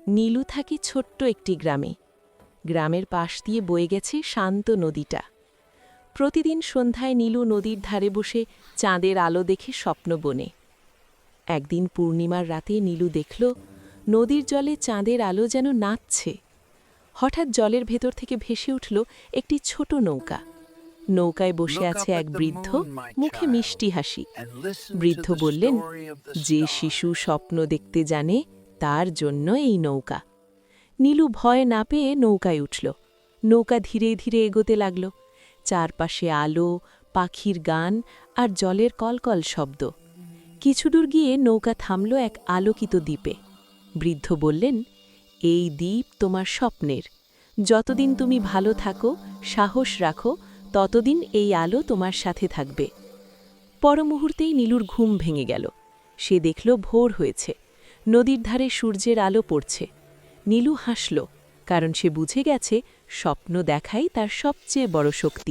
নীলু থাকে ছোট্ট একটি গ্রামে। গ্রামের পাশ দিয়ে বয়ে গেছে শান্ত নদীটা। প্রতিদিন সন্ধ্যায় নীলু নদীর ধারে বসে চাঁদের আলো দেখে স্বপ্ন বনে। একদিন পূর্ণিমার রাতে নীলু দেখল নদীর জলে চাঁদের আলো যেন নাচছে। হঠাৎ জলের ভেতর থেকে ভেসে উঠল একটি ছোট নৌকা। নৌকায় বসে আছে এক বৃদ্ধ, মুখে মিষ্টি হাসি। বৃদ্ধ বললেন, যে শিশু স্বপ্ন দেখতে জানে তার জন্য এই নৌকা। নীলু ভয় না পেয়ে নৌকায় উঠল। নৌকা ধীরে ধীরে এগোতে লাগল। চারপাশে আলো, পাখির গান আর জলের কলকল শব্দ। কিছুদূর গিয়ে নৌকা থামল এক আলোকিত দ্বীপে। বৃদ্ধ বললেন, এই দ্বীপ তোমার স্বপ্নের। যতদিন তুমি ভালো থাকো, সাহস রাখো, ততদিন এই আলো তোমার সাথে থাকবে। পর মুহূর্তেই নীলুর ঘুম ভেঙে গেল। সে দেখল ভোর হয়েছে, নদীর ধারে সূর্যের আলো পড়ছে। নীলু হাসল, কারণ সে বুঝে গেছে স্বপ্ন দেখাই তার সবচেয়ে বড় শক্তি।